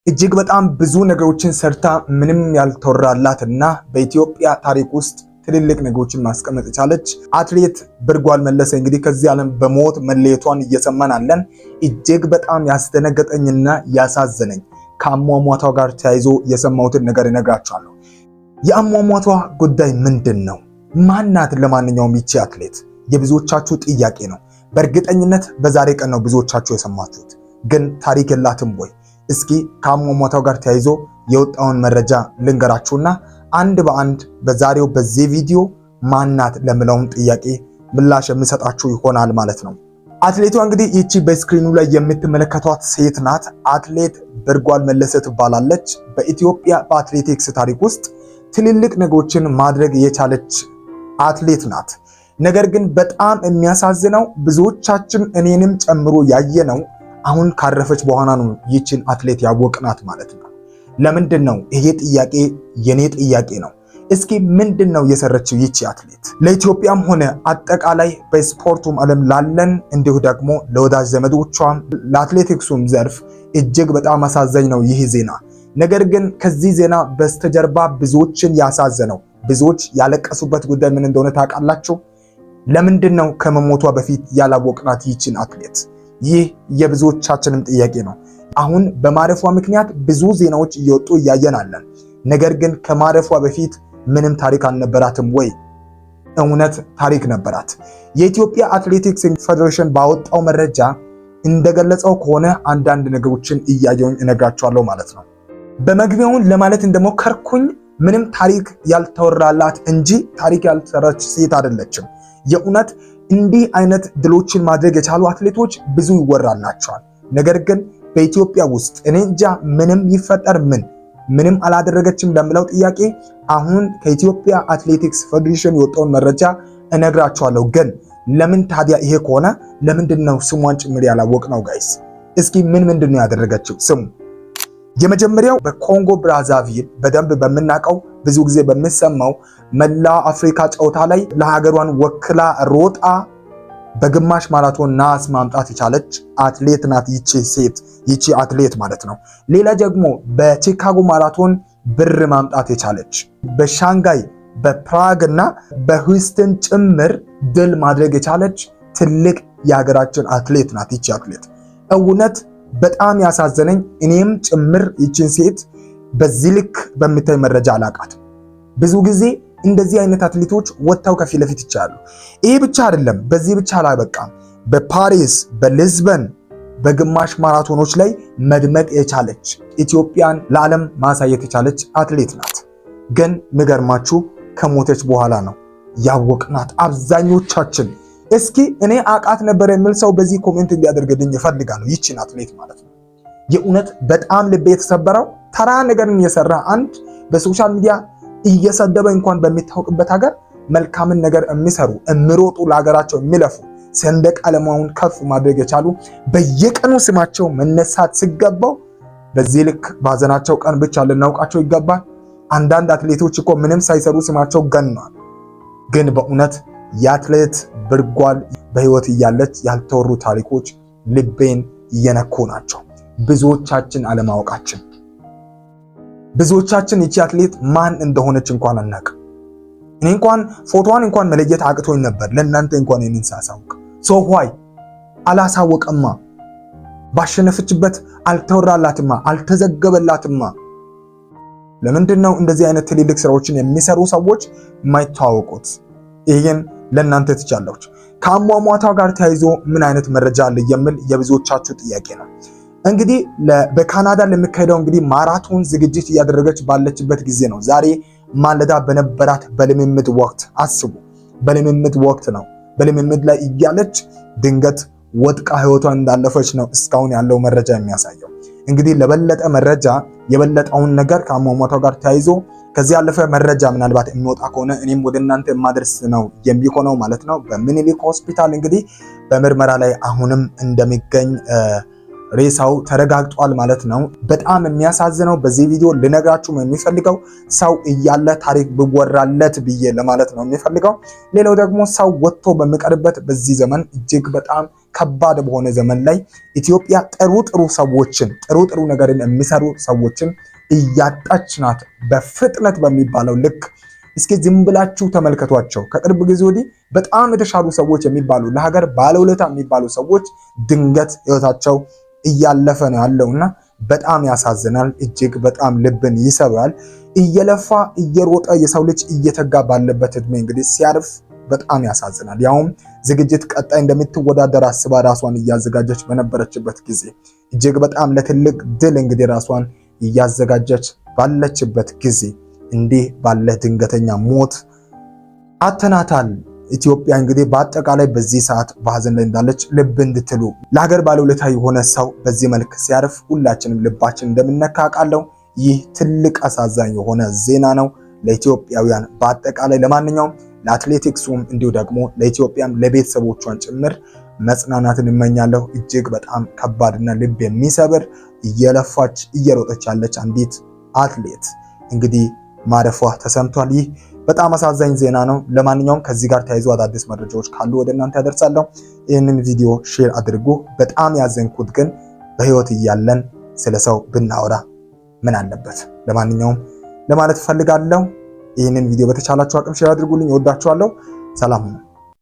እጅግ በጣም ብዙ ነገሮችን ሰርታ ምንም ያልተወራላትና በኢትዮጵያ ታሪክ ውስጥ ትልልቅ ነገሮችን ማስቀመጥ የቻለች አትሌት ብርጓል መለሰ እንግዲህ ከዚህ ዓለም በሞት መለየቷን እየሰማን አለን። እጅግ በጣም ያስደነገጠኝና ያሳዘነኝ ከአሟሟቷ ጋር ተያይዞ የሰማሁትን ነገር እነግራችኋለሁ። የአሟሟቷ ጉዳይ ምንድን ነው? ማናት? ለማንኛውም ይቺ አትሌት የብዙዎቻችሁ ጥያቄ ነው። በእርግጠኝነት በዛሬ ቀን ነው ብዙዎቻችሁ የሰማችሁት። ግን ታሪክ የላትም ወይ? እስኪ ከአሟሟቷ ጋር ተያይዞ የወጣውን መረጃ ልንገራችሁና አንድ በአንድ በዛሬው በዚህ ቪዲዮ ማናት ለምለውን ጥያቄ ምላሽ የምሰጣችሁ ይሆናል ማለት ነው። አትሌቷ እንግዲህ ይቺ በስክሪኑ ላይ የምትመለከቷት ሴት ናት። አትሌት ብርጓል መለሰ ትባላለች። በኢትዮጵያ በአትሌቲክስ ታሪክ ውስጥ ትልልቅ ነገሮችን ማድረግ የቻለች አትሌት ናት። ነገር ግን በጣም የሚያሳዝነው ብዙዎቻችን እኔንም ጨምሮ ያየነው አሁን ካረፈች በኋላ ነው ይቺን አትሌት ያወቅናት ማለት ነው። ለምንድን ነው ይሄ ጥያቄ የኔ ጥያቄ ነው። እስኪ ምንድን ነው የሰረችው ይቺ አትሌት? ለኢትዮጵያም ሆነ አጠቃላይ በስፖርቱም ዓለም ላለን እንዲሁ ደግሞ ለወዳጅ ዘመዶቿም ለአትሌቲክሱም ዘርፍ እጅግ በጣም አሳዛኝ ነው ይህ ዜና። ነገር ግን ከዚህ ዜና በስተጀርባ ብዙዎችን ያሳዘነው ብዙዎች ያለቀሱበት ጉዳይ ምን እንደሆነ ታውቃላችሁ? ለምንድን ነው ከመሞቷ በፊት ያላወቅናት ይቺን አትሌት? ይህ የብዙዎቻችንም ጥያቄ ነው። አሁን በማረፏ ምክንያት ብዙ ዜናዎች እየወጡ እያየናለን። ነገር ግን ከማረፏ በፊት ምንም ታሪክ አልነበራትም ወይ? እውነት ታሪክ ነበራት። የኢትዮጵያ አትሌቲክስ ፌዴሬሽን ባወጣው መረጃ እንደገለጸው ከሆነ አንዳንድ ነገሮችን እያየሁኝ እነግራችኋለሁ ማለት ነው። በመግቢያውን ለማለት እንደሞከርኩኝ ምንም ታሪክ ያልተወራላት እንጂ ታሪክ ያልሰራች ሴት አይደለችም። የእውነት እንዲህ አይነት ድሎችን ማድረግ የቻሉ አትሌቶች ብዙ ይወራላቸዋል። ነገር ግን በኢትዮጵያ ውስጥ እኔ እንጃ ምንም ይፈጠር ምንም አላደረገችም ለምለው ጥያቄ አሁን ከኢትዮጵያ አትሌቲክስ ፌዴሬሽን የወጣውን መረጃ እነግራችኋለሁ። ግን ለምን ታዲያ ይሄ ከሆነ ለምንድን ነው ስሟን ጭምር ያላወቅነው? ጋይስ እስኪ ምንድን ነው ያደረገችው? ስሙ። የመጀመሪያው በኮንጎ ብራዛቪል በደንብ በምናውቀው ብዙ ጊዜ በሚሰማው መላ አፍሪካ ጨዋታ ላይ ለሀገሯን ወክላ ሮጣ በግማሽ ማራቶን ናስ ማምጣት የቻለች አትሌት ናት ይቺ አትሌት ማለት ነው። ሌላ ደግሞ በቺካጎ ማራቶን ብር ማምጣት የቻለች፣ በሻንጋይ በፕራግ እና በሂውስተን ጭምር ድል ማድረግ የቻለች ትልቅ የሀገራችን አትሌት ናት ይቺ አትሌት። እውነት በጣም ያሳዘነኝ እኔም ጭምር ይቺን ሴት በዚህ ልክ በሚታይ መረጃ አላቃትም። ብዙ ጊዜ እንደዚህ አይነት አትሌቶች ወጥተው ከፊት ለፊት ይቻላሉ። ይሄ ብቻ አይደለም፣ በዚህ ብቻ አላበቃም። በፓሪስ በሊዝበን በግማሽ ማራቶኖች ላይ መድመቅ የቻለች ኢትዮጵያን ለዓለም ማሳየት የቻለች አትሌት ናት። ግን ምገርማችሁ ከሞተች በኋላ ነው ያወቅናት አብዛኞቻችን። እስኪ እኔ አቃት ነበር የሚል ሰው በዚህ ኮሜንት እንዲያደርግልኝ እፈልጋለሁ። ይቺን አትሌት ማለት ነው። የእውነት በጣም ልቤ የተሰበረው ተራ ነገርን የሰራ አንድ በሶሻል ሚዲያ እየሰደበ እንኳን በሚታወቅበት ሀገር መልካምን ነገር የሚሰሩ የሚሮጡ ለሀገራቸው የሚለፉ ሰንደቅ ዓላማውን ከፍ ማድረግ የቻሉ በየቀኑ ስማቸው መነሳት ሲገባው በዚህ ልክ ባዘናቸው ቀን ብቻ ልናውቃቸው ይገባል። አንዳንድ አትሌቶች እኮ ምንም ሳይሰሩ ስማቸው ገኗል። ግን በእውነት የአትሌት ብርጓል በህይወት እያለች ያልተወሩ ታሪኮች ልቤን እየነኩ ናቸው። ብዙዎቻችን አለማወቃችን፣ ብዙዎቻችን ይቺ አትሌት ማን እንደሆነች እንኳን አናውቅም። እኔ እንኳን ፎቶዋን እንኳን መለየት አቅቶኝ ነበር። ለእናንተ እንኳን ይህንን ሳሳውቅ ሰው ሆይ አላሳወቀማ። ባሸነፈችበት አልተወራላትማ፣ አልተዘገበላትማ። ለምንድን ነው እንደዚህ አይነት ትልልቅ ስራዎችን የሚሰሩ ሰዎች የማይተዋወቁት? ይሄን ለእናንተ ትቻለሁ። ከአሟሟቷ ጋር ተያይዞ ምን አይነት መረጃ አለ የሚል የብዙዎቻችሁ ጥያቄ ነው። እንግዲህ በካናዳ ለሚካሄደው እንግዲህ ማራቶን ዝግጅት እያደረገች ባለችበት ጊዜ ነው ዛሬ ማለዳ በነበራት በልምምድ ወቅት፣ አስቡ በልምምድ ወቅት ነው። በልምምድ ላይ እያለች ድንገት ወድቃ ህይወቷን እንዳለፈች ነው እስካሁን ያለው መረጃ የሚያሳየው። እንግዲህ ለበለጠ መረጃ የበለጠውን ነገር ከአሟሟቷ ጋር ተያይዞ ከዚህ ያለፈ መረጃ ምናልባት የሚወጣ ከሆነ እኔም ወደ እናንተ የማደርስ ነው የሚሆነው ማለት ነው። በሚኒሊክ ሆስፒታል እንግዲህ በምርመራ ላይ አሁንም እንደሚገኝ ሬሳው ተረጋግጧል ማለት ነው። በጣም የሚያሳዝነው በዚህ ቪዲዮ ልነግራችሁ የሚፈልገው ሰው እያለ ታሪክ ብወራለት ብዬ ለማለት ነው የሚፈልገው። ሌላው ደግሞ ሰው ወጥቶ በሚቀርበት በዚህ ዘመን እጅግ በጣም ከባድ በሆነ ዘመን ላይ ኢትዮጵያ ጥሩ ሰዎችን ጥሩ ነገርን የሚሰሩ ሰዎችን እያጣች ናት በፍጥነት በሚባለው ልክ። እስኪ ዝም ብላችሁ ተመልከቷቸው። ከቅርብ ጊዜ ወዲህ በጣም የተሻሉ ሰዎች የሚባሉ ለሀገር ባለውለታ የሚባሉ ሰዎች ድንገት ህይወታቸው እያለፈ ነው ያለውና በጣም ያሳዝናል። እጅግ በጣም ልብን ይሰብራል። እየለፋ እየሮጠ የሰው ልጅ እየተጋ ባለበት እድሜ እንግዲህ ሲያርፍ በጣም ያሳዝናል። ያውም ዝግጅት ቀጣይ እንደምትወዳደር አስባ ራሷን እያዘጋጀች በነበረችበት ጊዜ እጅግ በጣም ለትልቅ ድል እንግዲህ ራሷን እያዘጋጀች ባለችበት ጊዜ እንዲህ ባለ ድንገተኛ ሞት አተናታል። ኢትዮጵያ እንግዲህ በአጠቃላይ በዚህ ሰዓት በሐዘን ላይ እንዳለች ልብ እንድትሉ። ለሀገር ባለውለታ የሆነ ሰው በዚህ መልክ ሲያርፍ ሁላችንም ልባችን እንደምነካ አውቃለሁ። ይህ ትልቅ አሳዛኝ የሆነ ዜና ነው ለኢትዮጵያውያን በአጠቃላይ። ለማንኛውም ለአትሌቲክሱም እንዲሁ ደግሞ ለኢትዮጵያም ለቤተሰቦቿን ጭምር መጽናናትን እመኛለሁ። እጅግ በጣም ከባድና ልብ የሚሰብር እየለፋች እየሮጠች ያለች አንዲት አትሌት እንግዲህ ማረፏ ተሰምቷል። ይህ በጣም አሳዛኝ ዜና ነው። ለማንኛውም ከዚህ ጋር ተያይዞ አዳዲስ መረጃዎች ካሉ ወደ እናንተ ያደርሳለሁ። ይህንን ቪዲዮ ሼር አድርጉ። በጣም ያዘንኩት ግን በህይወት እያለን ስለ ሰው ብናወራ ምን አለበት? ለማንኛውም ለማለት ፈልጋለሁ። ይህንን ቪዲዮ በተቻላችሁ አቅም ሼር አድርጉልኝ። እወዳችኋለሁ። ሰላም ሁኑ።